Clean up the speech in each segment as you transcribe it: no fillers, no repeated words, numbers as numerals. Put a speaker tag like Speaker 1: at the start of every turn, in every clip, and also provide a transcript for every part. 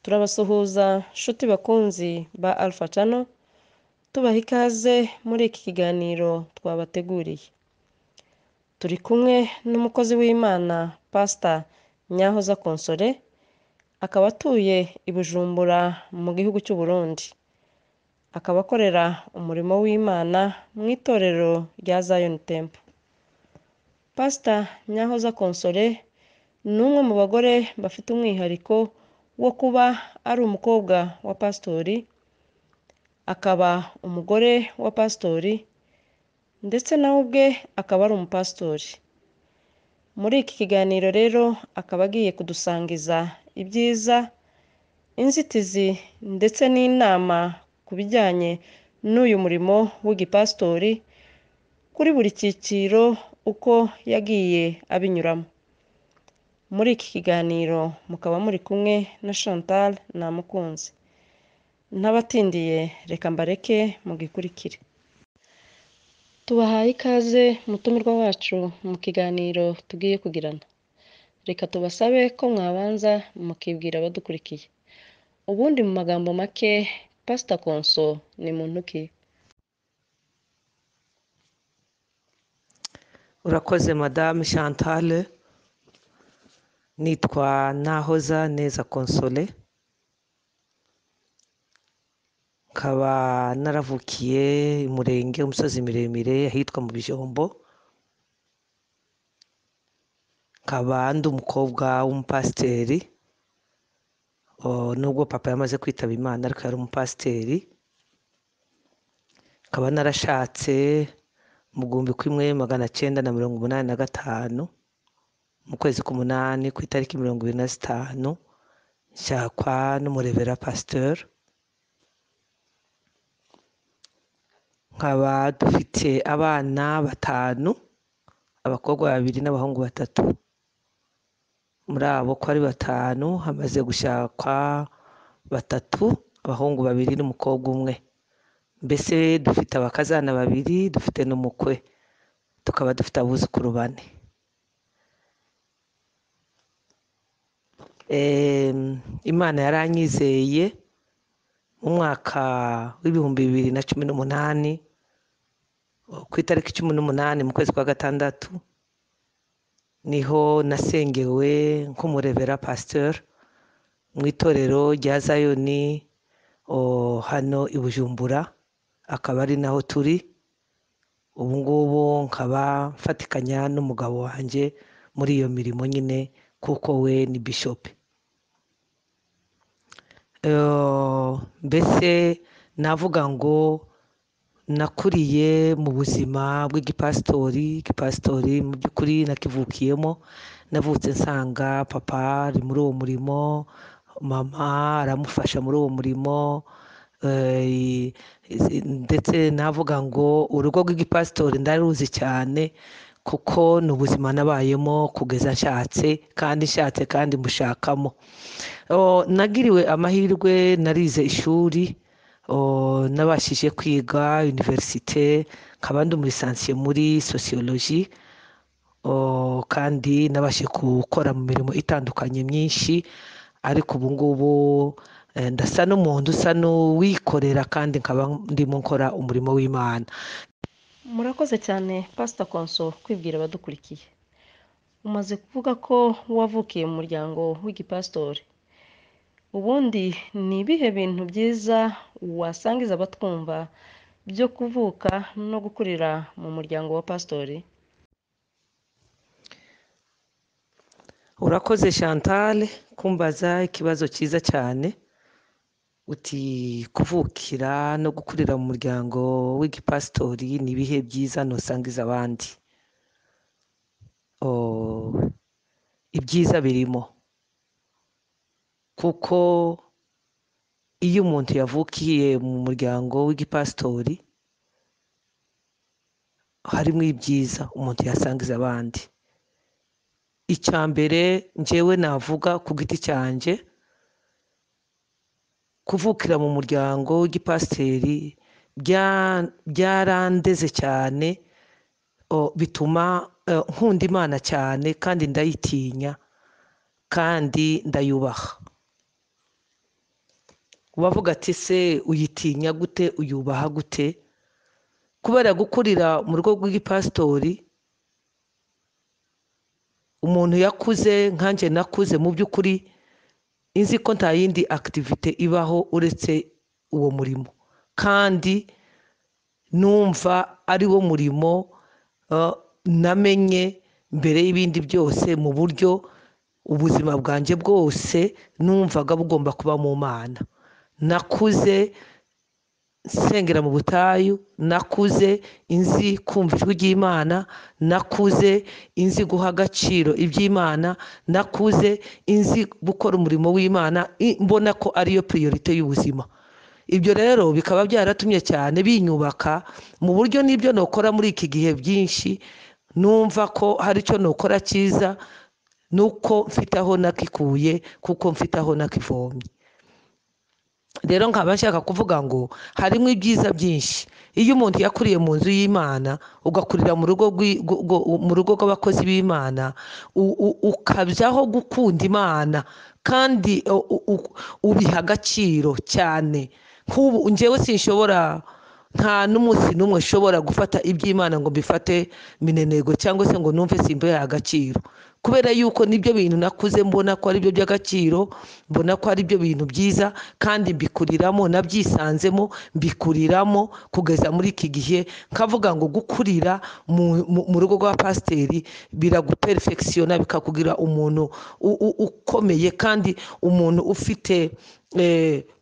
Speaker 1: Turabasuhuza nshuti bakunzi ba Alpha Channel, tubaha ikaze muri iki kiganiro twabateguriye. Turi kumwe n'umukozi w'Imana Pastor Nahoza Consolee, akaba atuye i Bujumbura mu gihugu cy'u Burundi. Akaba akorera umurimo w'Imana mu itorero rya Zion Temple. Pastor Nahoza Consolee ni umwe mu bagore bafite umwihariko wo kuba ari umukobwa wa pastori, akaba umugore wa pastori, ndetse nawe ubwe akaba ari umupastori. Muri iki kiganiro rero akaba agiye kudusangiza ibyiza, inzitizi ndetse n'inama ku bijyanye n'uyu murimo w'igipastori kuri buri cyiciro uko yagiye abinyuramo. Muri iki kiganiro mukaba muri kumwe na Chantal Namukunzi. Ntabatindiye reka mbareke mugikurikire. Tubahaye ikaze mutumirwa wacu mu kiganiro tugiye kugirana. Reka tubasabe ko mwabanza mukibwira abadukurikiye. Ubundi mu magambo make, Pastor Conso ni muntu ki?
Speaker 2: Urakoze Madame Chantal. Nitwa Nahoza Consolee. Nkaba naravukiye umurenge umusozi miremire ahitwa mu Bijombo. Nkaba ndi umukobwa w'umupasiteri. Nubwo papa yamaze kwitaba Imana ariko yari umupasiteri. Nkaba narashatse mu 1985 mu kwezi k'umunani ku itariki 25 nshakwa n'umurevera pasteur. Nkaba dufite abana 5, abakobwa 2 n'abahungu 3. Muri abo ko ari 5 hamaze gushakwa 3, abahungu 2 n'umukobwa 1. Mbese dufite abakazana 2, dufite n'umukwe, tukaba dufite abuzukuru 4. Imana yaranyizeye mu mwaka w'ibihumbi 2018 ku itariki 18 mu kwezi kwa gatandatu niho nasengewe nk'umurevera pasteur mu itorero rya Zion hano i Bujumbura, akaba ari naho turi ubu ngubu. Nkaba mfatikanya n'umugabo wanjye muri iyo mirimo nyine kuko we ni bishop. Mbese navuga ngo nakuriye mu buzima bw'igipastori. Igipastori mu by'ukuri nakivukiyemo. Navutse nsanga papa ari muri uwo murimo, mama aramufasha muri uwo murimo, ndetse navuga ngo urugo rw'igipastori ndaruzi cyane kuko ni ubuzima nabayemo kugeza nshatse kandi mushakamo. Nagiriwe amahirwe, narize ishuri, nabashije kwiga universite, nkaba ndi umurisansiye muri sociologie, kandi nabashije gukora mu mirimo itandukanye myinshi, ariko ubu ngubu ndasa n'umuntu usa n'uwikorera kandi nkaba ndimo nkora umurimo w'Imana.
Speaker 1: Murakoze cyane Pastor Conso kwibwira abadukurikiye. Umaze kuvuga ko wavukiye mu muryango w'igipastori. Ubundi ni ibihe bintu byiza wasangiza abatwumva byo kuvuka no gukurira mu muryango wa pastori?
Speaker 2: Urakoze Chantal kumbaza ikibazo cyiza cyane. Uti kuvukira no gukurira mu muryango w'igipastori ni ibihe byiza nosangiza abandi. Ibyiza birimo, kuko iyo umuntu yavukiye mu muryango w'igipastori harimo ibyiza umuntu yasangiza abandi. Icya mbere njyewe navuga ku giti cyanjye, kuvukira mu muryango w'igipasiteri byarandeze cyane, bituma nkunda Imana cyane kandi ndayitinya kandi ndayubaha. ubavuga ati se uyitinya gute uyubaha gute kubera gukurira mu rugo rw'igipasitori umuntu yakuze nkanje nakuze mu by'ukuri inzi ko nta yindi activite ibaho uretse uwo murimo kandi numva ari wo murimo namenye mbere y'ibindi byose mu buryo ubuzima bwanjye bwose numvaga bugomba kuba mu Mana. Nakuze nsengera mu butayu, nakuze inzi kumva ijwi ry'Imana, nakuze inzi guha agaciro iby'Imana, nakuze inzi gukora umurimo w'Imana, mbona ko ariyo priorite y'ubuzima. Ibyo rero bikaba byaratumye cyane binyubaka mu buryo n'ibyo nokora muri iki gihe byinshi numva ko hari icyo nokora cyiza nuko mfite aho nakikuye kuko mfite aho nakivomye. Rero nkaba nshaka kuvuga ngo harimo ibyiza byinshi iyo umuntu yakuriye mu nzu y'Imana ugakurira mu rugo rw'abakozi b'Imana ukabyaho gukunda Imana kandi ubiha agaciro cyane. Nk'ubu njyewe sinshobora nta n'umunsi n'umwe nshobora gufata iby'Imana ngo mbifate minenego cyangwa se ngo numve simbihe agaciro kubera yuko nibyo bintu nakuze mbona ko ari byo by'agaciro, mbona ko ari byo bintu byiza kandi mbikuriramo nabyisanzemo mbikuriramo kugeza muri iki gihe nkavuga ngo gukurira mu rugo rwa pasiteri biraguperfectiona bikakugira umuntu ukomeye kandi umuntu ufite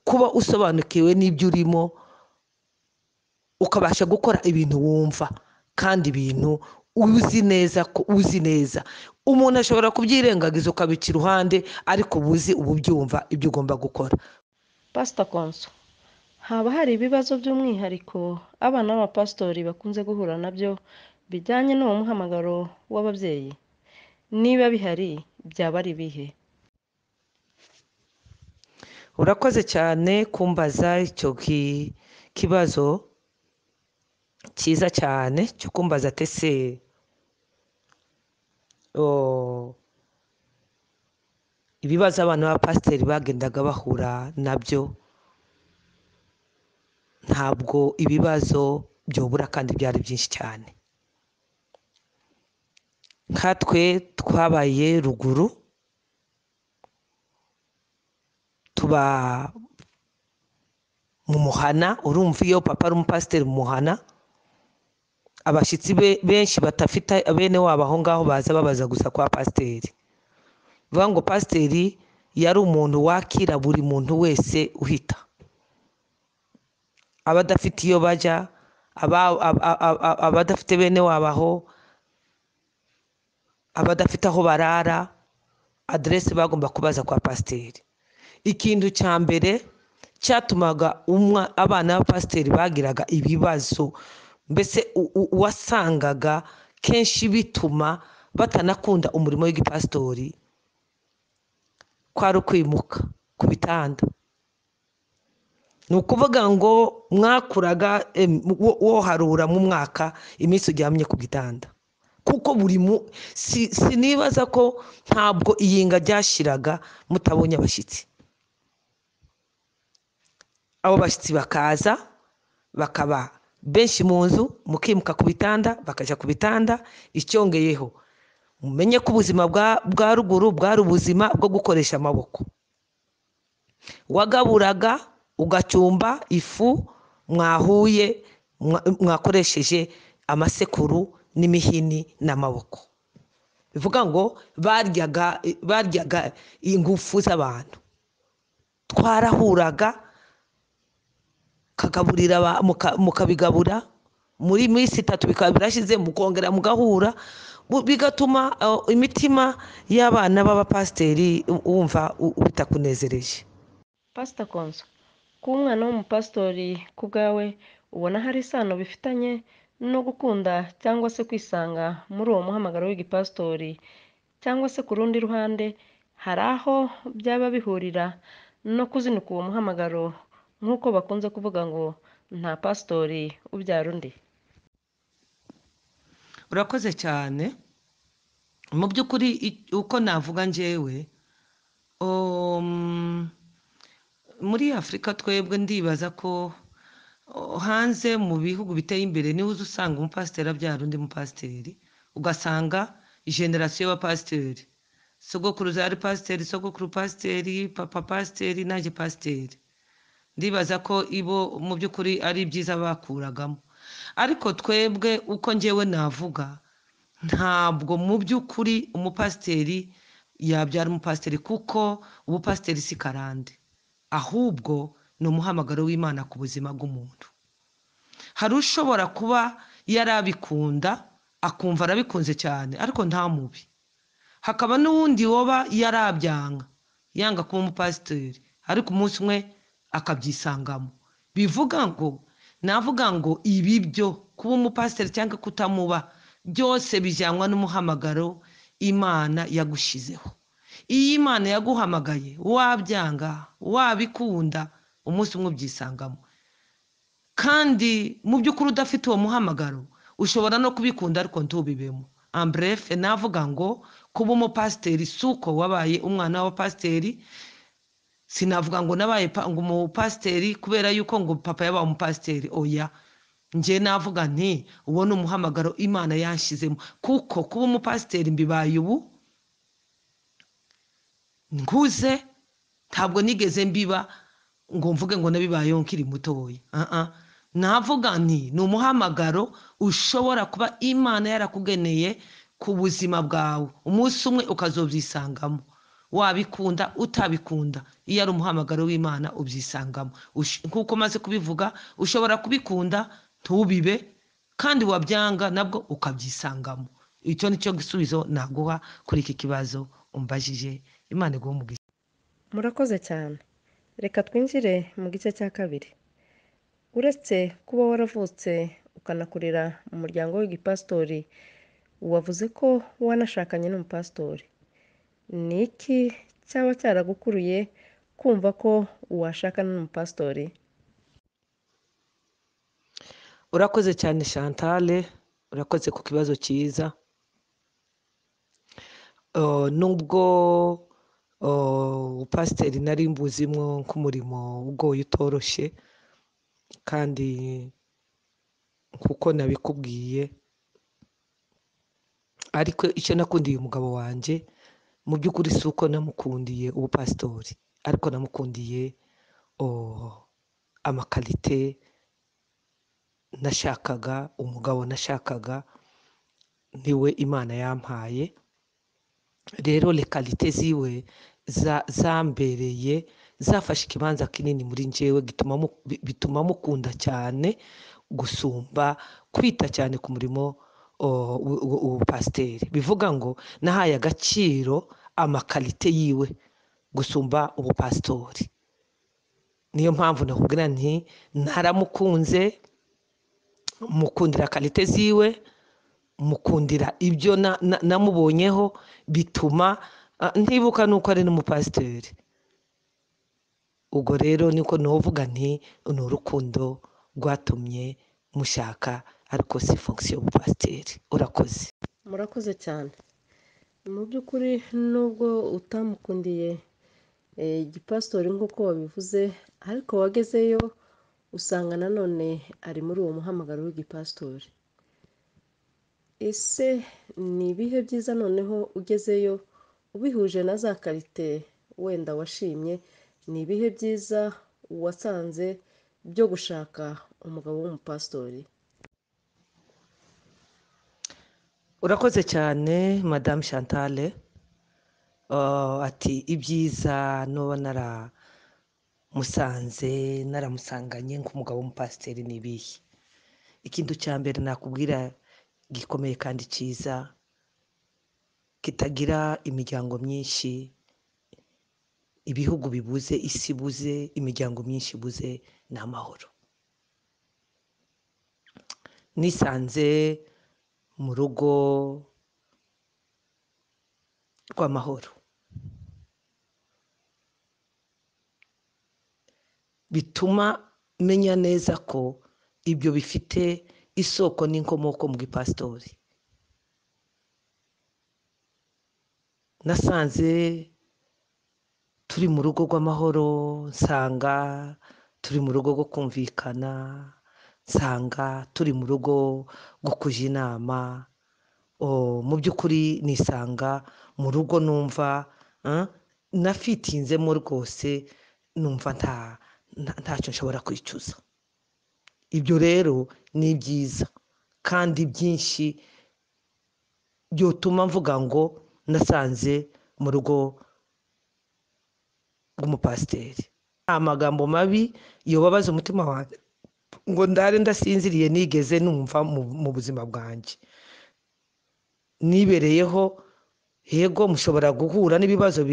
Speaker 2: kuba usobanukiwe n'ibyo urimo ukabasha gukora ibintu wumva kandi ibintu uzi neza ko uzi neza. Umuntu ashobora kubyirengagiza ukabica iruhande ariko ubuzi ububyumva ibyo ugomba gukora.
Speaker 1: Pastor Konso, haba hari ibibazo by'umwihariko abana b'abapasitori bakunze guhura nabyo bijyanye n'uwo muhamagaro w'ababyeyi? Niba bihari byaba ari bihe?
Speaker 2: Urakoze cyane kumbaza icyo kibazo cyiza cyane cyo kumbaza tese ibibazo abana b'abapasiteri bagendaga bahura nabyo. Ntabwo ibibazo byobura kandi byari byinshi cyane. Nkatwe twabaye ruguru tuba mu muhana, urumva iyo papa ari umupasiteri mu muhana abashyitsi benshi batafite bene wabo aho ngaho baza babaza gusa kwa pasiteri. Bivuga ngo pasiteri yari umuntu wakira buri muntu wese uhita, abadafite iyo bajya, abadafite bene wabo aho, abadafite aho barara, aderesi bagomba kubaza kwa pasiteri. Ikintu cya mbere cyatumaga abana b'abapasiteri bagiraga ibibazo, mbese wasangaga kenshi bituma batanakunda umurimo w'igipasitori, kwari ukwimuka ku bitanda. Ni ukuvuga ngo mwakuraga woharura mu mwaka iminsi uryamye ku gitanda kuko sinibaza ko ntabwo iyinga ryashiraga mutabonye abashyitsi. Abo bashyitsi bakaza bakaba benshi mu nzu, mukimuka ku bitanda, bakajya ku bitanda. Icyongeyeho mumenye ko ubuzima bwa ruguru bwari ubuzima bwo gukoresha amaboko. Wagaburaga ugacumba ifu mwahuye mwakoresheje amasekuru n'imihini n'amaboko. Bivuga ngo baryaga ingufu z'abantu. Twarahuraga kagaburira mukabigabura muri minsi 3 bikaba birashize mukongera mugahura, bigatuma imitima y'abana b'abapasiteri wumva bitakunezereje.
Speaker 1: Pastor Konso, ku mwana w'umupasitori ku bwawe ubona hari isano bifitanye no gukunda cyangwa se kwisanga muri uwo muhamagaro w'igipasitori, cyangwa se ku rundi ruhande hari aho byaba bihurira no kuzinuka uwo muhamagaro nk'uko bakunze kuvuga ngo nta pasitori ubyara undi?
Speaker 2: Urakoze cyane. Mu by'ukuri uko navuga njyewe muri Afrika twebwe ndibaza ko hanze mu bihugu biteye imbere niho usanga umupasiteri abyara undi mupasiteri ugasanga generasiyo y'abapasiteri sogokuru zari pasiteri sogokuru pasiteri papa pasiteri nanjye pasiteri ndibaza ko ibo mu by'ukuri ari byiza bakuragamo ariko twebwe uko njyewe navuga ntabwo mu by'ukuri umupasiteri yabyara umupasiteri kuko ubupasiteri si karande ahubwo ni umuhamagaro w'Imana ku buzima bw'umuntu hari ushobora kuba yarabikunda akumva arabikunze cyane ariko nta mubi hakaba n'uwundi woba yarabyanga yanga kuba umupasiteri ariko umunsi umwe akabyisangamo bivuga ngo navuga ngo ibi byo kuba umupasiteri cyangwa kutamuba byose bijyanwa n'umuhamagaro Imana yagushizeho iyo Imana yaguhamagaye wabyanga wabikunda umunsi umwe ubyisangamo kandi mu by'ukuri udafite uwo muhamagaro ushobora no kubikunda ariko ntubibemo ambrefe navuga ngo kuba umupasiteri suko wabaye umwana w'abapasiteri sinavuga ngo nabaye umupasiteri kubera yuko ngo papa yabaye umupasiteri oya nje navuga nti uwo ni umuhamagaro Imana yanshizemo kuko kuba umupasiteri mbibaye ubu nkuze ntabwo nigeze mbiba ngo mvuge ngo nabibayeho nkiri mutoya navuga nti ni umuhamagaro ushobora kuba Imana yarakugeneye ku buzima bwawe umunsi umwe ukazobyisangamo wabikunda utabikunda iyo ari umuhamagaro w'Imana ubyisangamo nkuko maze kubivuga ushobora kubikunda ntubibe kandi wabyanga nabwo ukabyisangamo icyo nicyo gisubizo naguha kuri iki kibazo umbajije Imana iguhe umugisha
Speaker 1: murakoze cyane reka twinjire mu gice cya kabiri uretse kuba waravutse ukanakurira mu muryango w'igipasitori wavuze ko wanashakanye n'umupasitori ni iki cyaba cyaragukuruye kumva ko washakana n'umupasitori
Speaker 2: urakoze cyane Chantal urakoze ku kibazo cyiza nubwo upasiteri nari mbuzimwo nk'umurimo ugoye utoroshye kandi kuko nabikubwiye ariko icyo nakundiye umugabo wanjye mu by'ukuri si uko namukundiye ubupasitori ariko namukundiye amakalite nashakaga umugabo nashakaga niwe Imana yampaye rero lekalite ziwe zambereye zafashe ikibanza kinini muri njyewe bituma mukunda cyane gusumba kwita cyane ku murimo ubupasiteri bivuga ngo nahaye agaciro amakalite yiwe gusumba ubupasitori niyo mpamvu nakubwira nti naramukunze mukundira kalite ziwe mukundira ibyo namubonyeho bituma ntibuka nuko ari n'umupasiteri ubwo rero niko novuga nti ni urukundo rwatumye mushaka ariko si fonction y'ubupasiteri urakoze
Speaker 1: murakoze cyane mu by'ukuri nubwo utamukundiye igipasitori nk'uko wabivuze ariko wagezeyo usanga nanone ari muri uwo muhamagaro w'igipasitori ese ni ibihe byiza noneho ugezeyo ubihuje na za karite wenda washimye ni ibihe byiza wasanze byo gushaka umugabo w'umupasitori
Speaker 2: urakoze cyane Madame Chantal ati ibyiza noba naramusanganye nk'umugabo w'umupasiteri ni ibihe ikintu cya mbere nakubwira gikomeye kandi cyiza kitagira imiryango myinshi ibihugu bibuze isi ibuze imiryango myinshi ibuze ni amahoro nisanze mu rugo rw'amahoro bituma menya neza ko ibyo bifite isoko n'inkomoko mu gipasitori nasanze turi mu rugo rw'amahoro, nsanga turi mu rugo rwo kumvikana, nsanga turi mu rugo rwo kujya inama. Mu by'ukuri nisanga mu rugo numva nafitinzemo rwose, numva ntacyo nshobora kwicuza. Ibyo rero ni byiza kandi byinshi byotuma mvuga ngo nasanze mu rugo rw'umupasiteri. Amagambo mabi yobabaza umutima wanjye ngo ndare ndasinziriye nigeze numva mu buzima bwanjye. Nibereyeho, yego mushobora guhura n'ibibazo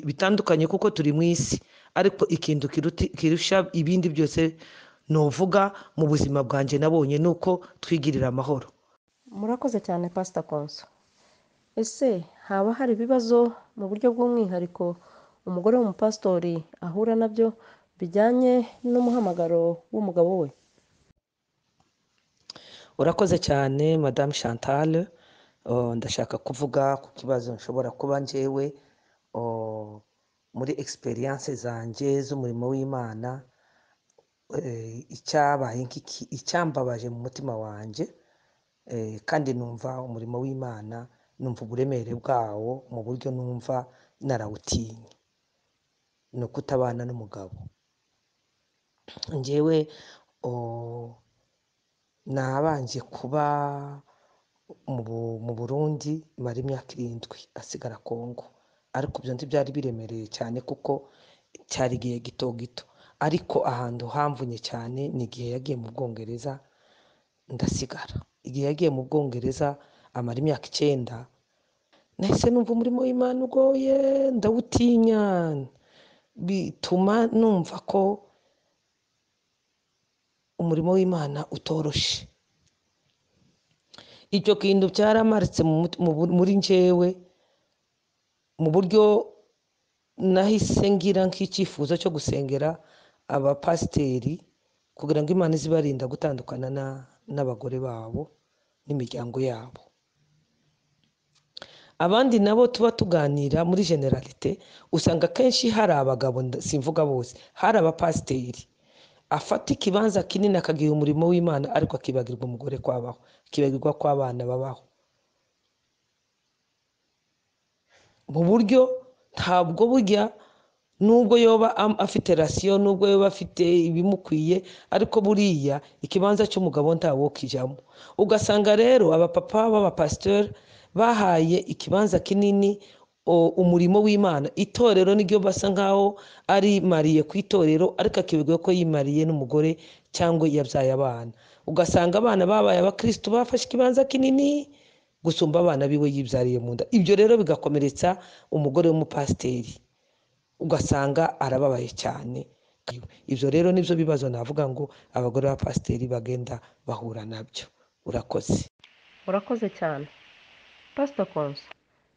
Speaker 2: bitandukanye kuko turi mu isi, ariko ikintu kirusha ibindi byose novuga mu buzima bwanjye nabonye nuko twigirira amahoro.
Speaker 1: Murakoze cyane Pastor Konso. Ese haba hari ibibazo mu buryo bw'umwihariko umugore w'umupastori ahura nabyo bijyanye n'umuhamagaro w'umugabo we?
Speaker 2: Urakoze cyane Madame Chantal. Ndashaka kuvuga ku kibazo nshobora kuba njyewe muri experience zanjye z'umurimo w'Imana, icyambabaje mu mutima wanjye, kandi numva umurimo w'Imana, numva uburemere bwawo mu buryo numva narawutinye, ni ukutabana n'umugabo. Njyewe nabanje kuba mu Burundi mara imyaka 7 asigara Kongo, ariko ibyo ntibyari biremereye cyane kuko cyari igihe gito, ariko ahantu hamvunye cyane ni igihe yagiye mu Bwongereza ndasigara. Igihe yagiye mu Bwongereza amara imyaka 9, nahise numva umurimo w'Imana ugoye, ndawutinya, bituma numva ko umurimo w'Imana utoroshe. Icyo kintu cyaramaritse muri njyewe, mu buryo nahise ngira nk'icyifuzo cyo gusengera abapasiteri kugira ngo Imana izibarinda gutandukana n'abagore babo n'imiryango yabo. Abandi nabo tuba tuganira muri generalite, usanga kenshi hari abagabo, simvuga bose, hari abapasiteri afata ikibanza kinini akagiha umurimo w'Imana, ariko akibagirwa umugore kwabaho, akibagirwa kw'abana babaho. Mu buryo ntabwo burya, nubwo yoba afite rasiyo, nubwo yoba afite ibimukwiye, ariko buriya ikibanza cy'umugabo ntawo kijyamo. Ugasanga rero abapapa b'abapasitori bahaye ikibanza kinini umurimo w'Imana. Itorero niryo basa nkaho ari mariye ku itorero, ariko akibwira ko yimariye n'umugore cyangwa yabyaye abana. Ugasanga abana babaye abakristo bafashe ikibanza kinini gusumba abana biwe yibyariye mu nda. Ibyo rero bigakomeretsa umugore w'umupasiteri, ugasanga arababaye cyane. Ibyo rero nibyo bibazo navuga ngo abagore b'abapasiteri bagenda bahura nabyo. Urakoze.
Speaker 1: Urakoze cyane Pastor Konso.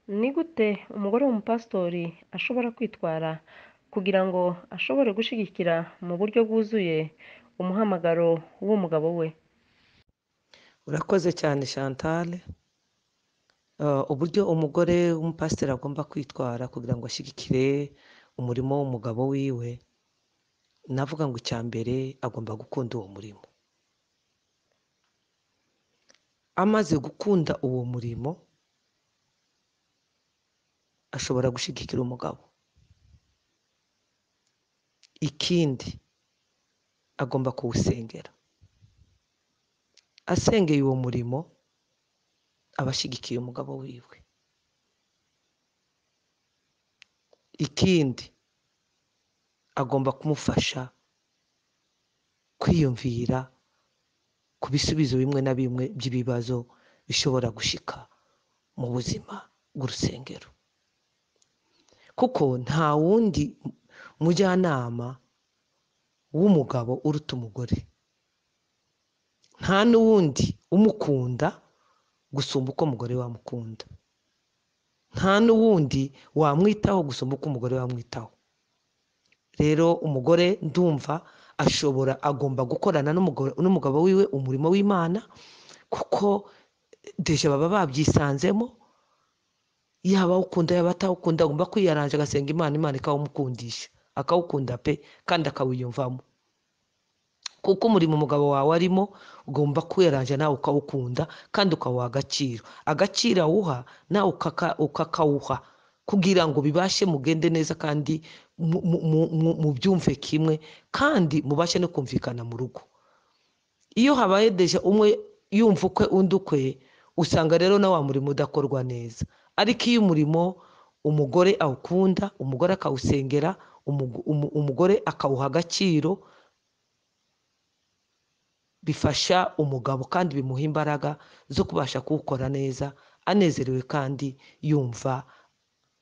Speaker 1: Ni gute umugore w'umupastori ashobora kwitwara kugira ngo ashobore gushyigikira mu buryo bwuzuye umuhamagaro w'umugabo we?
Speaker 2: Urakoze cyane Chantal. Uburyo umugore w'umupasiteri agomba kwitwara kugira ngo ashyigikire umurimo w'umugabo wiwe, navuga ngo icya mbere agomba gukunda uwo murimo. Amaze gukunda uwo murimo, ashobora gushyigikira umugabo. Ikindi, agomba kuwusengera. Asengeye uwo murimo, aba ashyigikiye umugabo wiwe. Ikindi, agomba kumufasha kwiyumvira ku bisubizo bimwe na bimwe by'ibibazo bishobora gushika mu buzima bw'urusengero, kuko nta wundi mujyanama w'umugabo uruta umugore, nta n'uwundi umukunda gusumba uko umugore wamukunda, nta n'uwundi wamwitaho gusumba uko umugore wamwitaho. Rero umugore ndumva agomba gukorana n'umugabo wiwe umurimo w'Imana, kuko deje baba babyisanzemo. yaba ukunda yaba atawukunda agomba kwiyaranja agasenga Imana, Imana ikawumukundisha akawukunda pe kandi akawiyumvamo, kuko umurimo umugabo wawe arimo ugomba kwiyaranja nawe ukawukunda kandi ukawuha agaciro awuha nawe ukakawuha, kugira ngo bibashe mugende neza kandi mubyumve kimwe kandi mubashe no kumvikana mu rugo. Iyo habaye deja umwe yumva ukwe undi ukwe, usanga rero na wa murimo udakorwa neza. Ariko iyo umurimo umugore awukunda, umugore akawusengera, umugore akawuha agaciro, bifasha umugabo kandi bimuha imbaraga zo kubasha kuwukora neza anezerewe kandi yumva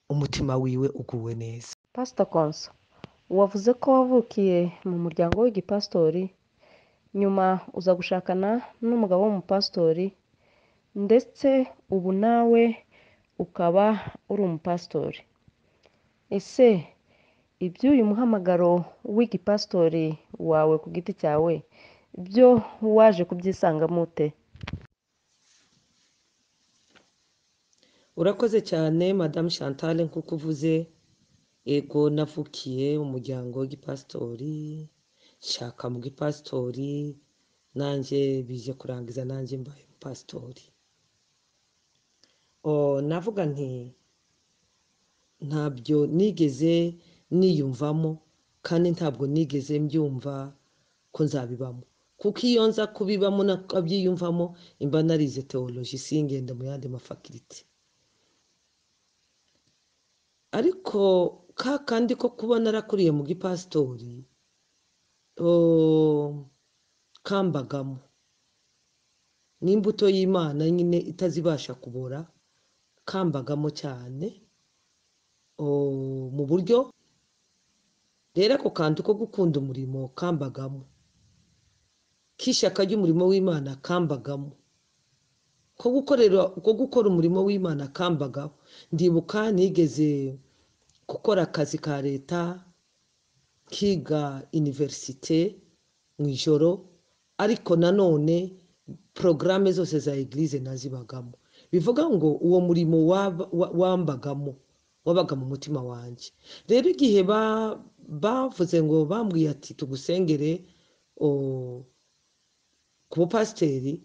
Speaker 2: umutima wiwe uguwe neza.
Speaker 1: Pastor Konso, wavuze ko wavukiye mu muryango w'igipastori, nyuma uza gushakana n'umugabo w'umupastori, ndetse ubu nawe ukaba uri umupastori. Ese iby'uyu muhamagaro w'igipastori wawe ku giti cyawe byo waje kubyisangamo ute?
Speaker 2: Urakoze cyane Madame Chantal, nkuko uvuze, ego navukiye umuryango w'igipastori, shaka mu gipastori, nanjye bije kurangiza nanjye mbaye umupastori. Navuga nti ntabyo nigeze niyumvamo kandi ntabwo nigeze mbyumva ko nzabibamo, kuko iyo nza kubibamo nabyiyumvamo imba narize theology singende mu yandi mafakirite. Ariko kandi ko kuba narakuriye mu gipastori kambagamo n'imbuto y'Imana nyine itazibasha kubora, kambagamo cyane mu buryo rero ako kantu ko gukunda umurimo kambagamo, k'ishyaka ry'umurimo w'Imana kambagamo, ko gukora umurimo w'Imana kambagaho. Ndibuka nigeze gukora akazi ka leta, kiga universite mu ijoro, ariko nanone porogaramu zose za eglise nazibagamo. Bivuga ngo uwo murimo wambagamo, wabaga mu mutima wanjye. Rero igihe bavuze ngo bambwiye ati tugusengere ku bupasiteri,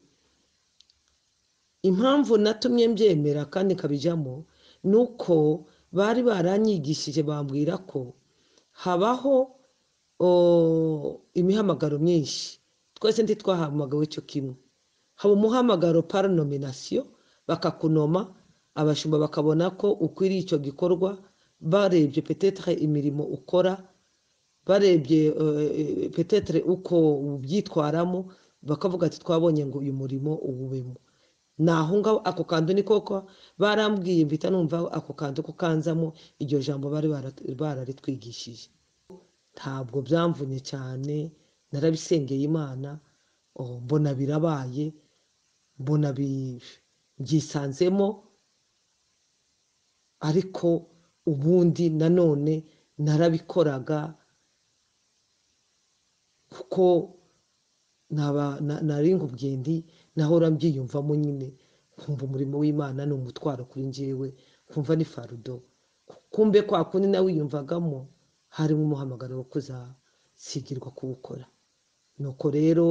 Speaker 2: impamvu natumye mbyemera kandi kabijamo nuko bari baranyigishije, bambwira ko habaho imihamagaro myinshi, twese ntitwahamagawe cyo kimwe. Haba umuhamagaro par nomination, bakakunoma, abashumba bakabona ko ukwiriye icyo gikorwa, barebye peut-être imirimo ukora, barebye peut-être uko ubyitwaramo, bakavuga ati twabonye ngo uyu murimo uwubemo. Naho ngaho ako kantu ni koko barambwiye, mbita numva ako kantu ko kanzamo iryo jambo bari bararitwigishije. Ntabwo byamvunye cyane, narabisengeye Imana, mbona birabaye, mbona byisanzemo. Ariko ubundi nanone narabikoraga kuko nari nkubyendi, nahora mbyiyumvamo nyine, kumva umurimo w'Imana ni umutwaro kuri njyewe, kumva ni farudo. Kumbe kwa kundi nawe wiyumvagamo harimo umuhamagaro wo kuzasigirwa kuwukora. Nuko rero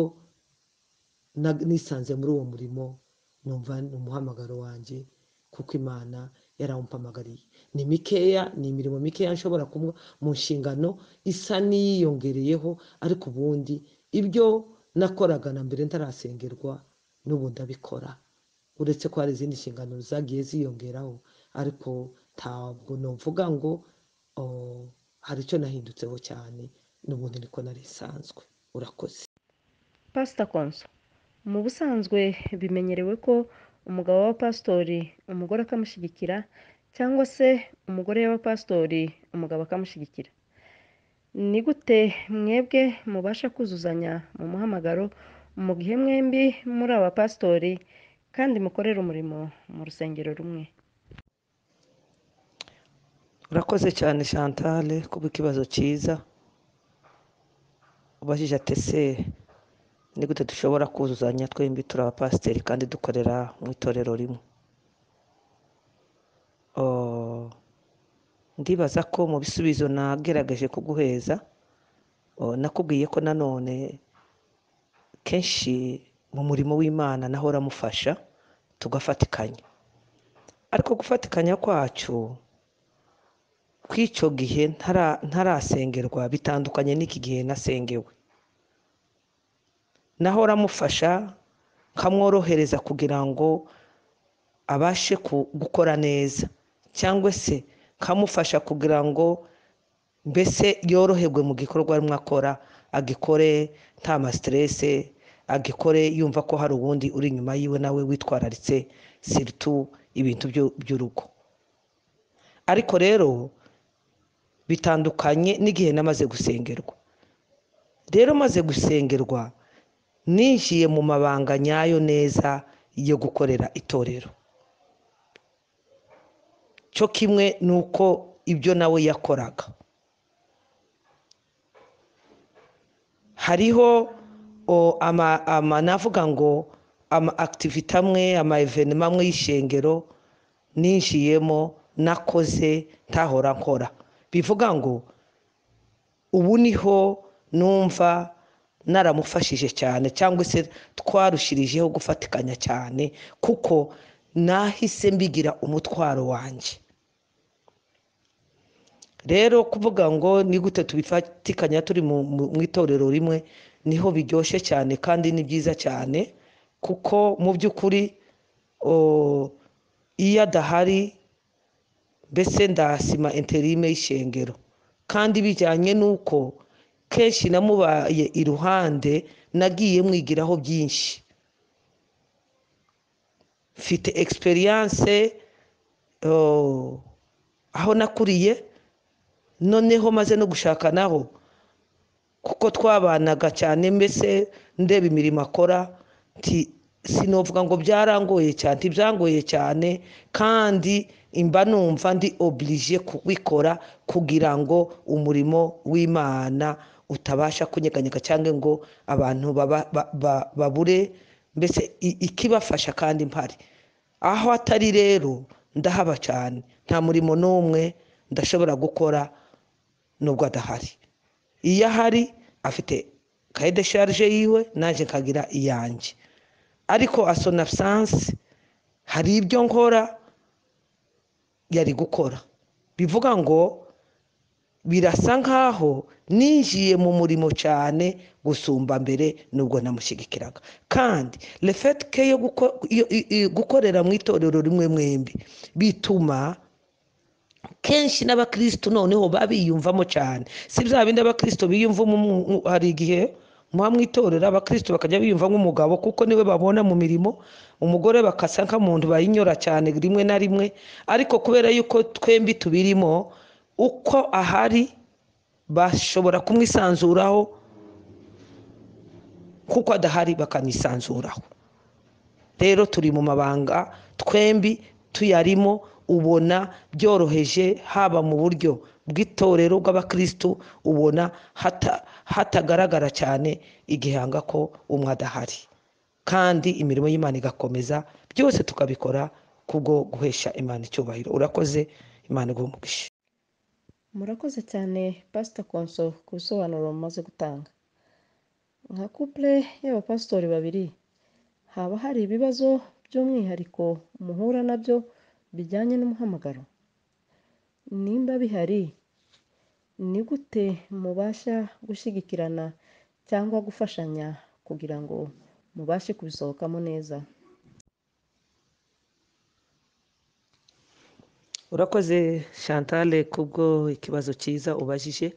Speaker 2: nisanze muri uwo murimo, numva ni umuhamagaro wanjye, kuko Imana yarawumpamagariye. Ni mikeya, ni imirimo mikeya nshobora kumva mu nshingano isa n'iyiyongereyeho, ariko ubundi ibyo nakoraga na mbere ntarasengerwa n'ubu ndabikora, uretse ko hari izindi nshingano zagiye ziyongeraho, ariko ntabwo novuga ngo hari icyo nahindutseho cyane, n'ubundi niko nari isanzwe. Urakoze.
Speaker 1: Pastor Konso, mu busanzwe bimenyerewe ko umugabo w'abapastori umugore akamushyigikira, cyangwa se umugore y'abapastori umugabo akamushyigikira. Ni gute mwebwe mubasha kuzuzanya mu muhamagaro mu gihe mwembi muri abapastori kandi mukorera umurimo mu rusengero rumwe?
Speaker 2: Urakoze cyane Chantal kuba ikibazo cyiza ubajije, ati ese ni gute dushobora kuzuzanya twembi turi abapasiteri kandi dukorera mu itorero rimwe? ndibaza ko mu bisubizo nagerageje kuguheza nakubwiye ko nanone kenshi mu murimo w'Imana naho uramufasha tugafatikanya, ariko gufatikanya kwacu kw'icyo gihe ntarasengerwa bitandukanye n'iki gihe nasengewe. Naho uramufasha nkamworohereza kugira ngo abashe gukora neza, cyangwa se nkamufasha kugira ngo mbese yoroherwe mu gikorwa arimo akora, agikore nta stress, agikore yumva ko hari uwundi uri inyuma yiwe nawe witwararitse surtout ibintu by'urugo. Ariko rero bitandukanye n'igihe namaze gusengerwa. Rero maze gusengerwa ninjiye mu mabanga nyayo neza yo gukorera itorero, cyo kimwe nuko ibyo nawe yakoraga. Hariho navuga ngo ama activity amwe, ama evenement amwe y'ishengero ninjiyemo nakoze ntahora nkora, bivuga ngo ubu niho numva naramufashije cyane, cyangwa se twarushirijeho gufatikanya cyane, kuko nahise mbigira umutwaro wanjye. Rero kuvuga ngo ni gute tubifatikanya turi mu itorero rimwe niho biryoshye cyane kandi ni byiza cyane, kuko mu by'ukuri iyo adahari mbese ndasima interime y'ishengero, kandi bijyanye n'uko kenshi namubaye iruhande nagiye mwigiraho byinshi. Mfite experience aho nakuriye, noneho maze no gushaka naho, kuko twabanaga cyane, mbese ndeba imirimo akora sinovuga ngo byarangoye cyane, ntibyangoye cyane, kandi imba numva ndi oblige kubikora kugira ngo umurimo w'Imana utabasha kunyeganyega, cyangwa ngo abantu babure mbese ikibafasha kandi mpari. Aho atari rero ndahaba cyane, nta murimo n'umwe ndashobora gukora nubwo adahari. Iyo ahari afite cahier de charge yiwe, naje nkagira iyanjye, ariko a son absence hari ibyo nkora yari gukora. Bivuga ngo birasa nkaho ninjiye mu murimo cyane gusumba mbere nubwo namushyigikiraga. Kandi le fait que yo gukorera mu itorero rimwe mwembi bituma kenshi n'abakristo noneho babiyumvamo cyane. Si bya bindi abakristo biyumvamo, hari igihe muha mwitorera abakristo bakajya biyumva nk'umugabo kuko niwe babona mu mirimo, umugore bakasa nk'amuntu bayinyora cyane rimwe na rimwe, ariko kubera yuko twembi tubirimo, uko ahari bashobora kumwisanzuraho, kuko adahari bakanisanzuraho. Rero turi mu mabanga twembi tuyarimo, ubona byoroheje, haba mu buryo bw'itorero bw'abakristo, ubona hatagaragara cyane igihanga ko umwe adahari, kandi imirimo y'Imana igakomeza, byose tukabikora kubwo guhesha Imana icyubahiro. Urakoze, Imana iguhe umugisha.
Speaker 1: Murakoze cyane Pastor Consolee ku bisobanuro mumaze gutanga. Nka couple y'abapasitori babiri, haba hari ibibazo by'umwihariko muhura nabyo bijyanye n'umuhamagaro? Nimba bihari, ni gute mubasha gushyigikirana cyangwa gufashanya kugira ngo mubashe kubisohokamo neza?
Speaker 2: Urakoze Chantal kubwo ikibazo cyiza ubajije.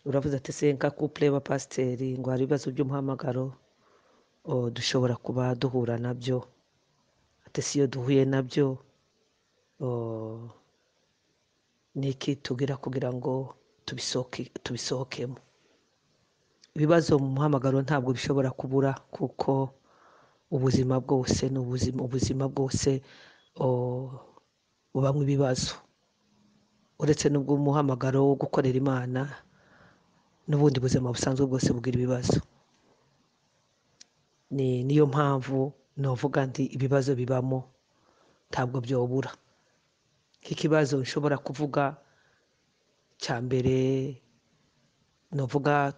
Speaker 2: Uravuze ati se nka couple y'abapasiteri ngo hari ibibazo by'umuhamagaro dushobora kuba duhura nabyo, ati si iyo duhuye nabyo niki tugira kugira ngo tubisohokemo. Ibibazo mu muhamagaro ntabwo bishobora kubura, kuko ubuzima bwose ubuzima bwose bubamo ibibazo. Uretse n'ubwo umuhamagaro wo gukorera Imana, n'ubundi buzima busanzwe bwose bugira ibibazo. Niyo mpamvu novuga ndi ibibazo bibamo, ntabwo byobura. nk'ikibazo nshobora kuvuga cya mbere novuga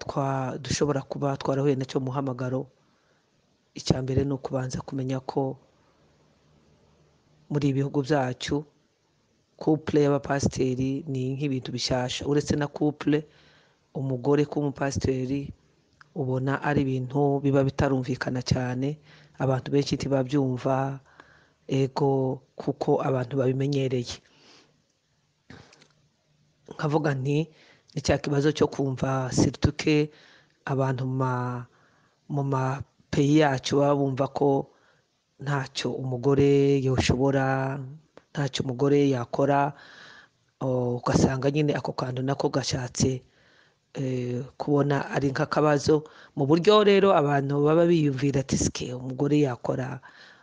Speaker 2: dushobora kuba twarahuye nacyo muhamagaro. Icya mbere ni ukubanza kumenya ko muri ibihugu byacu couple y'abapasiteri ni nk'ibintu bishasha, uretse na couple umugore k'umupasiteri ubona ari ibintu biba bitarumvikana cyane, abantu benshi ntibabyumva ego kuko abantu babimenyereye. Nkavuga nti ni cya kibazo cyo kumva surtout abantu mu mapeyi yacu baba bumva ko ntacyo umugore yoshobora, ntacyo umugore yakora, ugasanga nyine ako kantu nako gashatse kubona ari nk'akabazo, mu buryo rero abantu baba biyumvira ati sike umugore yakora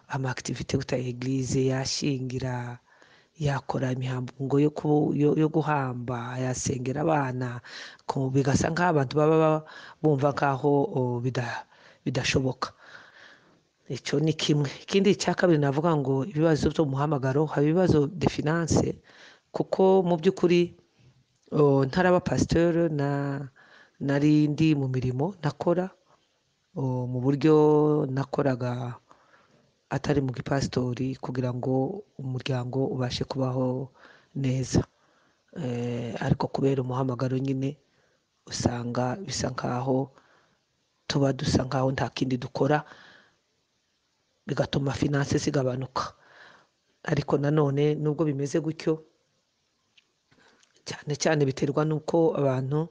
Speaker 2: amakitivite guta eglise, yashingira, yakora imihango yo guhamba, yasengera abana, bigasa nk'aho abantu baba bumva nk'aho bidashoboka. Icyo ni kimwe. Ikindi cya kabiri navuga ngo ibibazo byo muhamagaro, haba ibibazo de finance, kuko mu by'ukuri ntaraba pasteur nari ndi mu mirimo nakora mu buryo nakoraga atari mu gipastori kugira ngo umuryango ubashe kubaho neza, ariko kubera umuhamagaro nyine usanga bisa nkaho tuba dusa nkaho nta kindi dukora, bigatuma finance zigabanuka. Ariko nanone nubwo bimeze gutyo, cyane cyane biterwa nuko abantu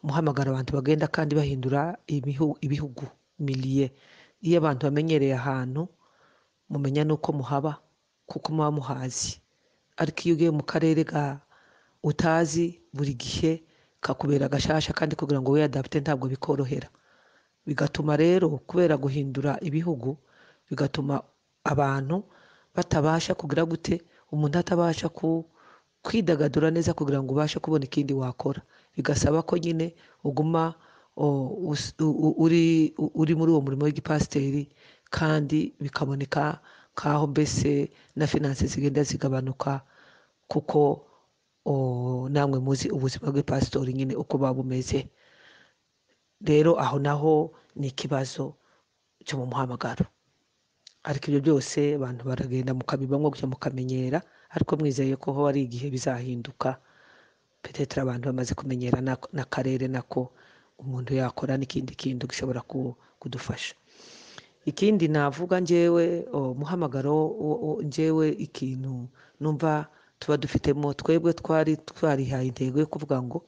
Speaker 2: muhamagara abantu bagenda kandi bahindura ibihugu miliye. Iyo abantu bamenyereye ahantu mumenya nuko muhaba kuko muba muhazi, ariko iyo ugiye mu karere utazi buri gihe kakubera gashasha kandi kugira ngo wiyadapte ntabwo bikorohera, bigatuma rero kubera guhindura ibihugu bigatuma abantu batabasha kugira gute, umuntu atabasha kwidagadura neza kugira ngo ubashe kubona ikindi wakora, bigasaba ko nyine uguma uri muri uwo murimo w'igipasiteri kandi bikaboneka nkaho mbese na finance zigenda zigabanuka, kuko namwe muzi ubuzima bw'ipasitori nyine uko buba bumeze. Rero aho naho ni ikibazo cyo mu muhamagaro, ariko ibyo byose abantu baragenda mukabibamwo gutya mukamenyera, ariko mwizeye ko ho ari igihe bizahinduka, peut-être abantu bamaze kumenyera n'akarere nako umuntu yakora n'ikindi kintu gishobora kudufasha. Ikindi navuga njyewe muhamagaro njyewe ikintu numva tuba dufitemo, twebwe twarihaye intego yo kuvuga ngo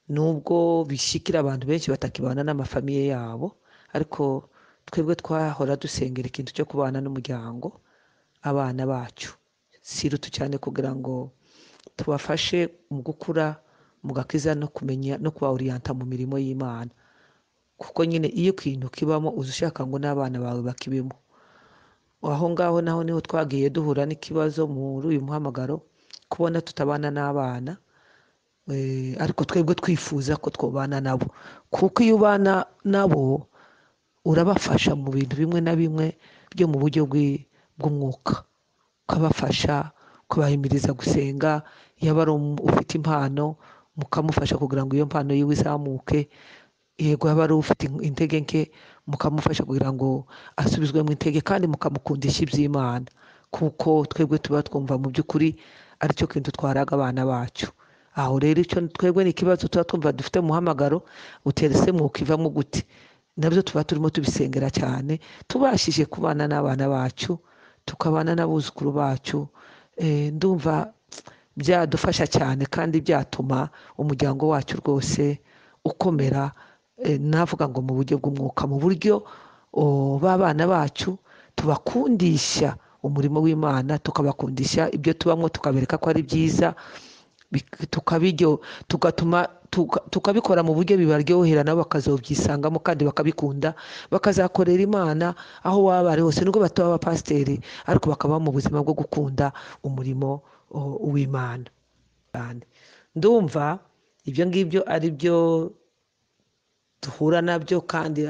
Speaker 2: nubwo bishikira abantu benshi batakibana n'amafamiye yabo, ariko twebwe twahora dusengera ikintu cyo kubana n'umuryango, abana bacu sirutu cyane kugira ngo tubafashe mu gukura mu gakiza no kumenya no kubaorienta mu mirimo y'Imana, kuko nyine iyo kintu kibamo uzushaka ngo n'abana bawe bakibemo. Aho ngaho naho niho twagiye duhura n'ikibazo muri uyu muhamagaro, kubona tutabana n'abana, ariko twebwe twifuza ko twobana nabo, kuko iyo ubana nabo urabafasha mu bintu bimwe na bimwe byo mu buryo bw'umwuka, ukabafasha kubahimiriza gusenga, yaba ari ufite impano mukamufasha kugira ngo iyo mpano yiwe izamuke, yego yaba ari ufite intege nke mukamufasha kugira ngo asubizwemo intege, kandi mukamukundisha iby'Imana, kuko twebwe tuba twumva mu by'ukuri aricyo kintu twaraga abana bacu. Aho rero icyo twebwe ni ikibazo tuba twumva dufite muhamagaro, uterese mwukivamo gute, nabyo tuba turimo tubisengera cyane, tubashije kubana n'abana bacu tukabana n'abuzukuru bacu. Ndumva byadufasha cyane kandi byatuma umuryango wacu rwose ukomera, navuga ngo mu buryo bw'umwuka, mu buryo b'abana bacu tubakundisha umurimo w'Imana, tukabakundisha ibyo tubamo, tukabereka ko ari byiza, tukabikora mu buryo bibaryohera, nabo bakazobyisangamo kandi bakabikunda, bakazakorera Imana aho waba ari hose, nubwo bataba abapasiteri ariko bakaba mu buzima bwo gukunda umurimo w'Imana. Ndumva ibyo ngibyo ari byo duhura nabyo, kandi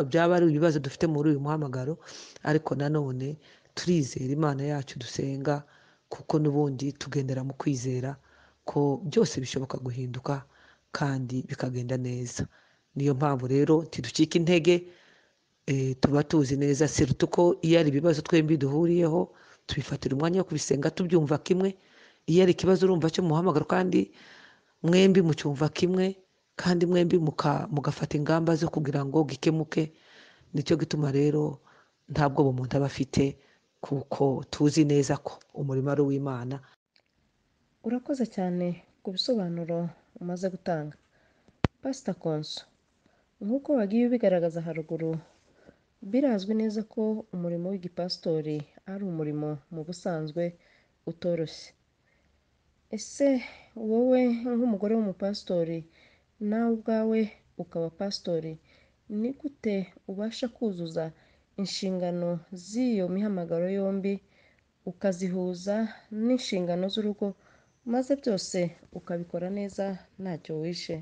Speaker 2: byaba ari ibibazo dufite muri uyu muhamagaro, ariko nanone turizera Imana yacu dusenga kuko n'ubundi tugendera mu kwizera ko byose bishoboka guhinduka kandi bikagenda neza. Niyo mpamvu rero tiducika intege, tuba tuzi neza serutu ko iyo ari ibibazo twembi duhuriyeho tubifatira umwanya wo kubisenga tubyumva kimwe. Iyo ari ikibazo urumva cyo muhamagaro kandi mwembi mucyumva kimwe kandi mwembi mugafata ingamba zo kugira ngo gikemuke. Nicyo gituma rero ntabwo umuntu aba afite, kuko tuzi neza ko umurimo ari uw'Imana.
Speaker 1: Urakoze cyane ku bisobanuro umaze gutanga Pastor Konso. Nk'uko wagiye ubigaragaza haruguru, birazwi neza ko umurimo w'igipastori ari umurimo mu busanzwe utoroshye. Ese wowe nk'umugore w'umupastori, nawe ubwawe ukaba pastori, ni gute ubasha kuzuza inshingano z'iyo mihamagaro yombi ukazihuza n'inshingano z'urugo, maze byose ukabikora neza ntacyo wishe?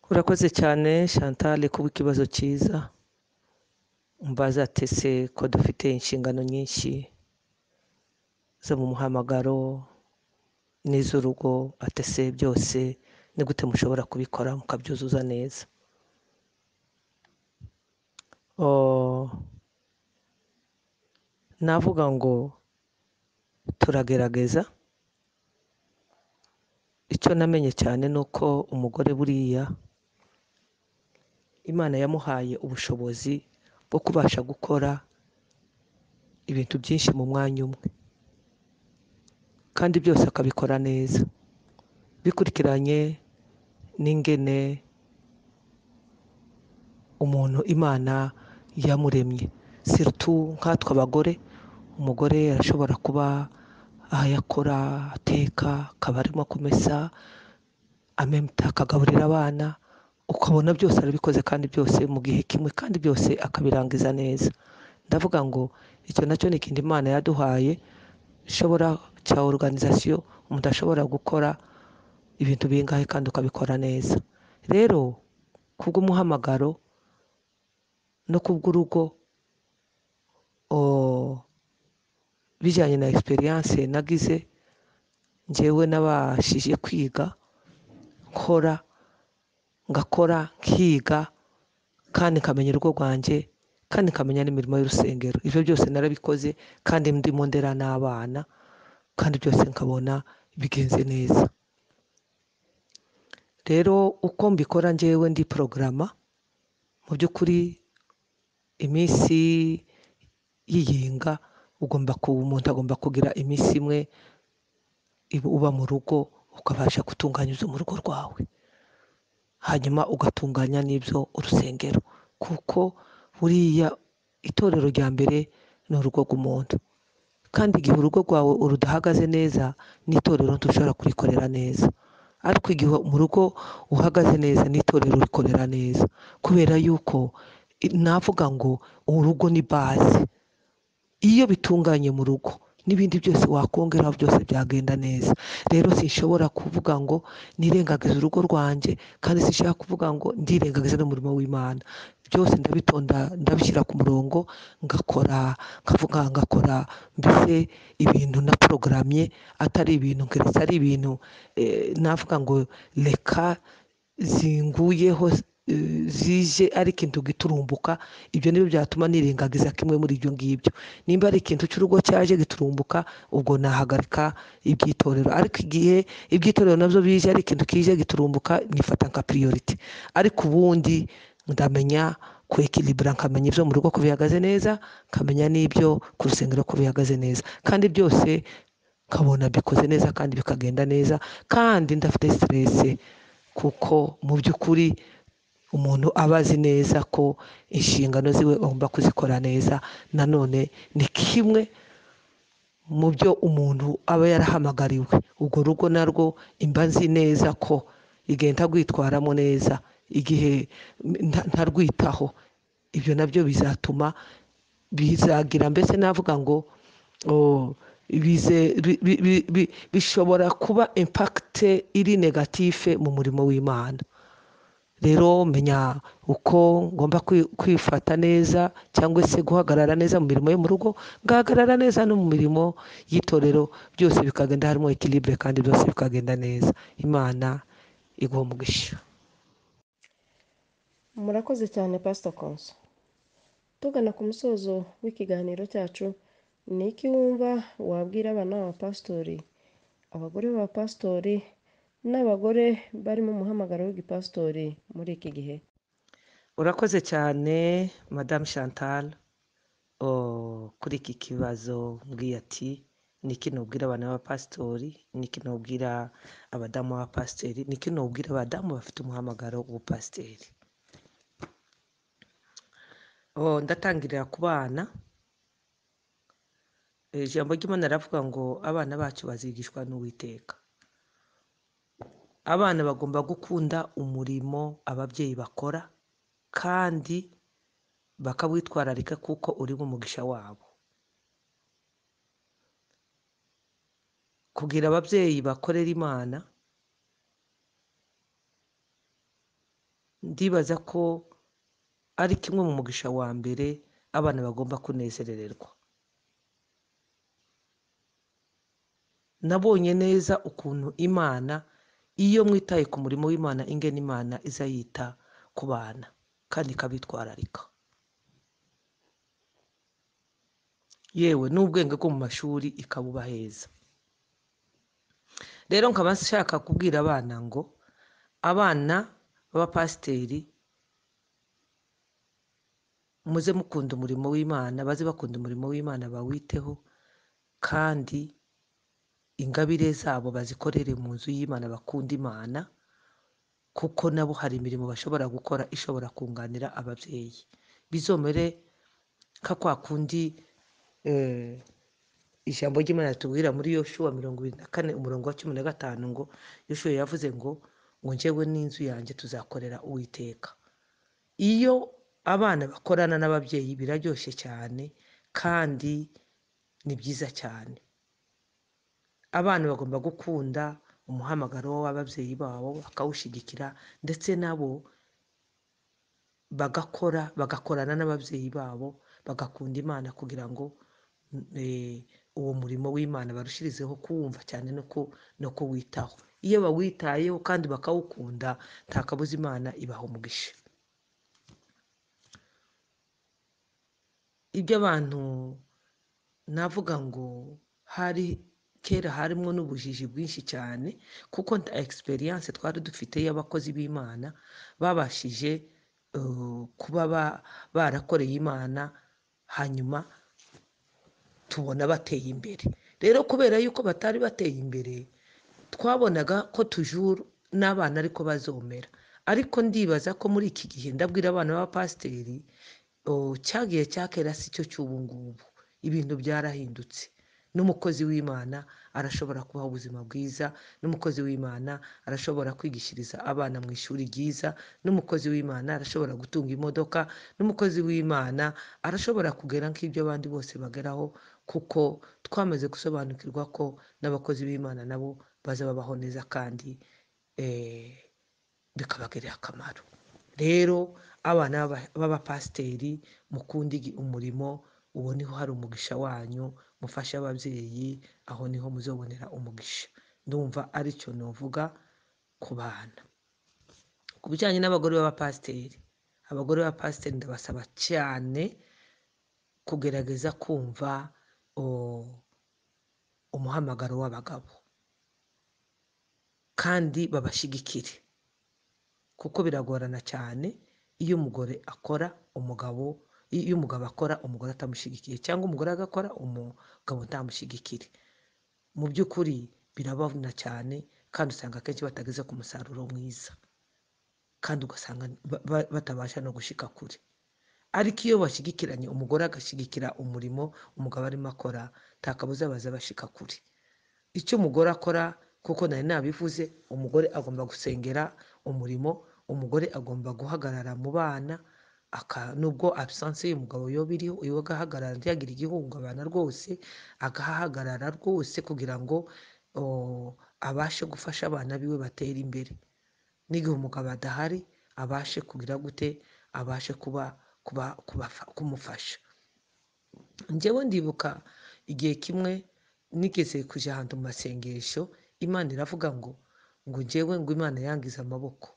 Speaker 2: Urakoze cyane Chantal kuba ikibazo cyiza. Mbaza atese ko dufite inshingano nyinshi zo mu muhamagaro n'iz'urugo, atese byose ni gute mushobora kubikora mukabyuzuza neza? Navuga ngo turagerageza. Icyo namenye cyane ni uko umugore buriya Imana yamuhaye ubushobozi bwo kubasha gukora ibintu byinshi mu mwanya umwe, kandi byose akabikora neza bikurikiranye n'ingene umuntu Imana yamuremye. Surtout nkatwe abagore, umugore arashobora kuba yakora, ateka, akaba arimo kumesa, akagaburira abana, ukabona byose arabikoze kandi byose mu gihe kimwe, kandi byose akabirangiza neza. Ndavuga ngo icyo nacyo ni ikindi Imana yaduhaye cya organisation. Umuntu ashobora gukora ibintu bingahe kandi ukabikora neza. Rero kubw'umuhamagaro no kubw'urugo, bijyanye na experience nagize, njyewe nabashije kwiga, ngakora, nkiga, kandi nkamenya urugo rwanjye, kandi nkamenya n'imirimo y'urusengero. Ibyo byose narabikoze kandi ndimo ndera n'abana, kandi byose nkabona bigenze neza. Rero uko mbikora njyewe ndi porogaramu, mu by'ukuri iminsi y'iyinga umuntu agomba kugira iminsi imwe uba mu rugo, ukabasha gutunganya mu rugo rwawe, hanyuma ugatunganya n'ibyo urusengero, kuko buriya itorero rya mbere ni urugo rw'umuntu. Kandi igihe urugo rwawe urudahagaze neza, n'itorero ntushobora kurikorera neza. Ariko igihe mu rugo uhagaze neza, n'itorero urikorera neza, kubera yuko navuga ngo urugo ni base. Iyo bitunganye mu rugo, n'ibindi byose wakongeraho byose byagenda neza. Rero sinshobora kuvuga ngo nirengagize urugo rwanjye, kandi sinshaka kuvuga ngo ndirengagize n'umurimo w'Imana. Byose ndabishyira ku murongo, ngakora mbese ibintu na programye, atari ibintu keretse ari ibintu navuga ngo reka zinguyeho zije ari ikintu giturumbuka. Ibyo nibyo byatuma nirengagiza kimwe muri ibyo ngibyo. Nimba ari ikintu cy'urugo cyaje giturumbuka, ubwo nahagarika iby'itorero. Ariko igihe iby'itorero nabyo bije ari ikintu kije giturumbuka, nifata nka priority. Ariko ubundi ndamenya kwekilibra, nkamenya ibyo mu rugo ko bihagaze neza, nkamenya n'ibyo ku rusengero ko bihagaze neza, kandi byose nkabona bikoze neza kandi bikagenda neza, kandi ndafite stress, kuko mu by'ukuri umuntu aba azi neza ko inshingano ziwe agomba kuzikora neza. Nanone ni kimwe mu byo umuntu aba yarahamagariwe. Ubwo rugo narwo imba nzi neza ko igenda rwitwaramo neza. Igihe ntarwitaho, ibyo nabyo bizagira mbese navuga ngo bishobora kuba impact iri negative mu murimo w'Imana. rero menya uko ngomba kwifata neza cyangwa se guhagarara neza mu mirimo yo mu rugo, ngahagarara neza no mu mirimo y'itorero, byose bikagenda harimo equilibre kandi byose bikagenda neza. Imana iguha umugisha.
Speaker 1: murakoze cyane Pastor Konso. Tugana ku musozo w'ikiganiro cyacu, ni iki wumva wabwira abana b'abapasitori, abagore b'abapasitori n'abagore bari mu muhamagaro w'igipasitori muri iki gihe?
Speaker 2: Urakoze cyane Madame Chantal kuri iki kibazo. Mbwiye ati niki nubwira abana b'abapasitori, niki nubwira abadamu b'abapasiteri, niki nubwira abadamu bafite umuhamagaro w'ubupasiteri. Ndatangirira ku bana. Ijambo ry'Imana riravuga ngo abana bacu bazigishwa n'Uwiteka. Abana bagomba gukunda umurimo ababyeyi bakora kandi bakawitwararika kuko uri umugisha wabo. Kugira ababyeyi bakorera Imana, ndibaza ko ari kimwe mu mugisha wa mbere abana bagomba kunezerererwa. Nabonye neza ukuntu Imana, iyo mwitaye ku murimo w'Imana, ingene Imana iza yita ku bana kandi ikabitwararika. Yewe n'ubwenge bwo mu mashuri ikabuba heza. Rero nkaba nshaka kubwira abana ngo abana b'abapasiteri muze mukunda umurimo w'Imana, baze bakunda umurimo w'Imana, bawiteho kandi ingabire zabo bazikorere mu nzu y'Imana, bakunda Imana, kuko nabo hari imirimo bashobora gukora ishobora kunganira ababyeyi. Bizomere nka kwa kundi ijambo ry'Imana tubwira muri Yoshuwa 24 umurongo wa 15 ngo Yoshuwa yavuze ngo njyewe n'inzu yanjye tuzakorera Uwiteka. Iyo abana bakorana n'ababyeyi biraryoshye cyane kandi ni byiza cyane. Abana bagomba gukunda umuhamagaro w'ababyeyi babo, bakawushigikira, ndetse nabo bagakorana n'ababyeyi babo, bagakunda Imana kugira ngo uwo murimo w'Imana barushirizeho kuwumva cyane no kuwitaho. Iyo bawitayeho kandi bakawukunda, nta kabuza Imana ibaha umugisha. Ibyo abantu navuga ngo kera harimo n'ubujiji bwinshi cyane, kuko nta experience twari dufite y'abakozi b'Imana babashije kuba barakoreye Imana hanyuma tubona bateye imbere. Rero kubera yuko batari bateye imbere, twabonaga ko tujuru n'abana ariko bazomera. Ariko ndibaza ko muri iki gihe, ndabwira abana b'abapasiteri, cyagiye cyakera si cyo cy'ubu ngubu. Ibintu byarahindutse. N'umukozi w'Imana arashobora kubaha ubuzima bwiza, n'umukozi w'Imana arashobora kwigishiriza abana mu ishuri ryiza, n'umukozi w'Imana arashobora gutunga imodoka, n'umukozi w'Imana arashobora kugera nk'ibyo abandi bose bageraho, kuko twamaze gusobanukirwa ko n'abakozi b'Imana nabo baza babaho neza kandi bikabagirira akamaro. Rero abana b'abapasiteri, mukunde umurimo, uwo niho hari umugisha wanyu. Mufashe ababyeyi, aho niho muzobonera umugisha. Ndumva aricyo novuga ku bana. Ku bijyanye n'abagore b'abapasiteri, abagore b'abapasiteri ndabasaba cyane kugerageza kumva umuhamagaro w'abagabo kandi babashigikire, kuko biragorana cyane iyo umugore akora iyo umugabo akora umugore atamushyigikiye, cyangwa umugore agakora umugabo ntamushyigikire. Mu by'ukuri birabavuna cyane, kandi usanga akenshi batageze ku musaruro mwiza, kandi ugasanga batabasha no gushika kure. Ariko iyo bashyigikiranye, umugore agashyigikira umurimo umugabo arimo akora, nta kabuza baza bashika kure. Icyo umugore akora, kuko nari nabivuze, umugore agomba gusengera umurimo, umugore agomba guhagarara mu bana, nubwo absence y'umugabo yoba iriho, iwe agahagarara ntiyagira igihungabana rwose, agahagarara rwose kugira ngo abashe gufasha abana biwe batera imbere. N'igihe umugabo adahari, abashe kugira gute, abashe kumufasha. Njyewe ndibuka igihe kimwe nigeze kuja ahantu mu masengesho, Imana iravuga ngo njyewe ngo Imana yangize amaboko,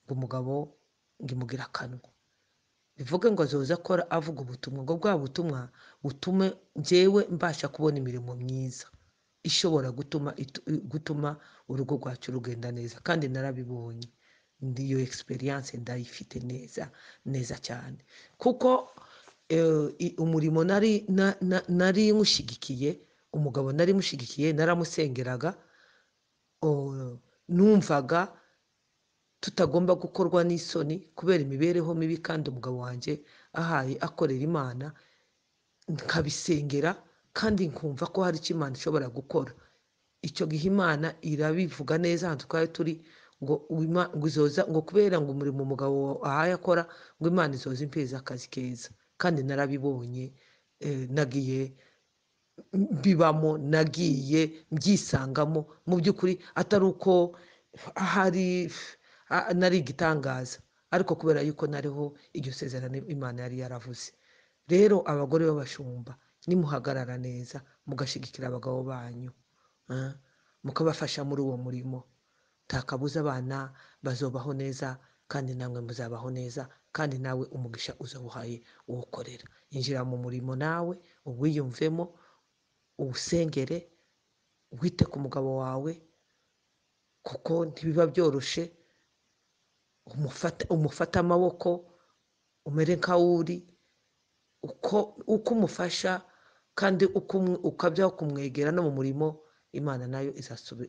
Speaker 2: ngo umugabo ngimugira akanwa, bivuge ngo azoza akora avuga ubutumwa, ngo bwa butumwa butume njyewe mbasha kubona imirimo myiza ishobora gutuma urugo rwacu rugenda neza, kandi narabibonye, ndiyo experience ndayifite neza cyane, kuko umurimo nari mushigikiye, umugabo nari mushigikiye, naramusengeraga, numvaga tutagomba gukorwa n'isoni kubera imibereho mibi, kandi umugabo wanjye ahaye akorera Imana, nkabisengera kandi nkumva ko hari icyo Imana ishobora gukora. Icyo gihe Imana irabivuga neza, ahantu twari turi, ngo izoza, ngo kubera ngo umurimo umugabo ahaye akora, ngo Imana izoza impeza akazi keza, kandi narabibonye, nagiye mbibamo, nagiye mbyisangamo, mu by'ukuri atari uko hari nari igitangaza, ariko kubera yuko nariho iryo sezerano Imana yari yaravuze. Rero abagore b'abashumba, nimuhagarara neza mugashigikira abagabo banyu, mukabafasha muri uwo murimo, takabuza abana bazobaho neza, kandi namwe muzabaho neza, kandi nawe umugisha uzawuhaye uwukorera. Injira mu murimo nawe, uwiyumvemo, uwusengere, wite ku mugabo wawe, kuko ntibiba byoroshe, umufata amaboko, umere nka uri, uko umufasha, kandi ukabyaho kumwegera no mu murimo, Imana nayo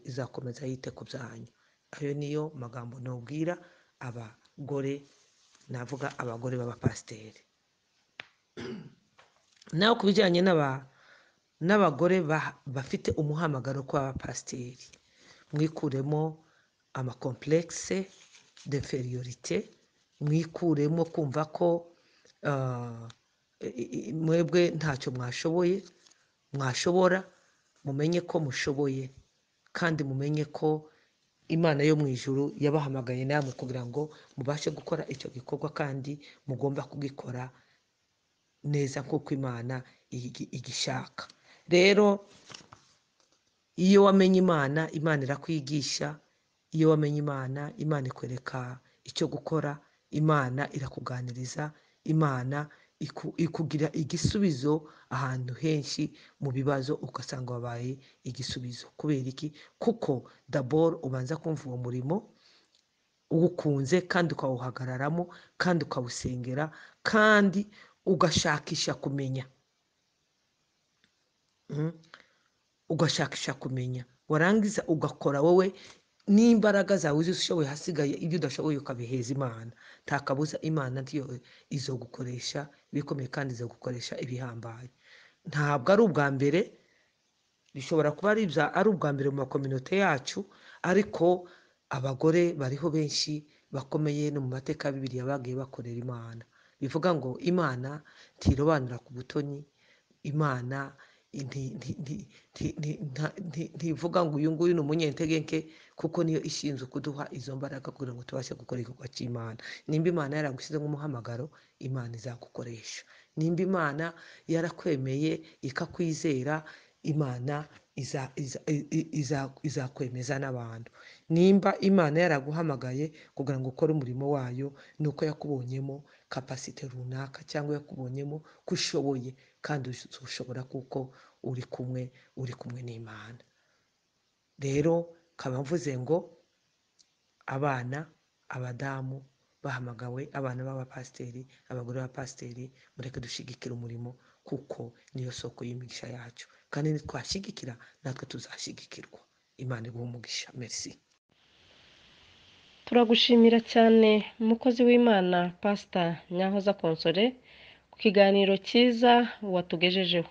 Speaker 2: izakomeza yite ku byanyu. Ayo niyo magambo nubwira abagore, navuga abagore b'abapasiteri. Naho kubijyanye n'abagore bafite umuhamagaro kw'abapasiteri, mwikuremo amakomplexe d'inferiorité, mwikuremo kumva ko mwebwe ntacyo mwashobora, mumenye ko mushoboye, kandi mumenye ko Imana yo mu ijuru yabahamagaye namwe kugira ngo mubashe gukora icyo gikorwa, kandi mugomba kugikora neza nk'uko Imana igishaka. Rero iyo wamenye Imana, Imana irakwigisha, iyo wamenye Imana, Imana ikwereka icyo gukora, Imana irakuganiriza, Imana ikugira igisubizo ahantu henshi mu bibazo, ugasanga wabaye igisubizo. Kubera iki? Kuko d'abord ubanza kumva uwo murimo uwukunze, kandi ukawuhagararamo, kandi ukawusengera, kandi ugashakisha kumenya, warangiza ugakora wowe n'imbaraga zawe uzishoboye, hasigaye ibyo udashoboye ukabiheza Imana. Takabuza Imana ndiyo izogukoresha ibikomeye, kandi izogukoresha ibihambaye. Ntabwo ari ubwa mbere, bishobora kuba ari ubwa mbere mu makominote yacu, ariko abagore bariho benshi bakomeye no mu mateka ya Bibiliya bagiye bakorera Imana. Bivuga ngo Imana ntirobanura ku butoni, Imana ntivuga ngo uyu nguyu ni umunyentege nke, kuko niyo ishinzwe kuduha izo mbaraga kugira ngo tubashe gukora igikorwa cy'Imana. Nimba Imana yaragushyize nk'umuhamagaro, Imana izagukoresha. Nimba Imana yarakwemeye ikakwizera, Imana izakwemeza n'abantu. Nimba Imana yaraguhamagaye kugira ngo ukore umurimo wayo, ni uko yakubonyemo kapasite runaka, cyangwa yakubonyemo ko ushoboye, kandi ushobora kuko uri kumwe n'Imana. Rero nkaba mvuze ngo abadamu bahamagawe, abana b'abapasiteri, abagore b'abapasiteri, mureke dushigikira umurimo, kuko niyo soko y'imigisha yacu, kandi nitwashigikira natwe tuzashigikirwa. Imana iguhe umugisha. Merci.
Speaker 1: Turagushimira cyane umukozi w'Imana Pastor Nahoza Consolee ku kiganiro cyiza watugejejeho.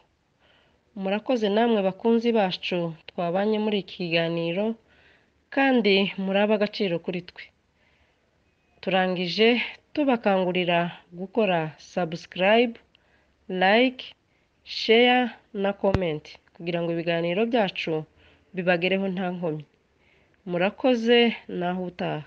Speaker 1: Murakoze namwe bakunzi bacu twabanye muri iki kiganiro, kandi muri ab'agaciro kuri twe. Turangije tubakangurira gukora subscribe, like, share na comment, kugira ngo ibiganiro byacu bibagereho nta nkomyi. Murakoze, naho utaha.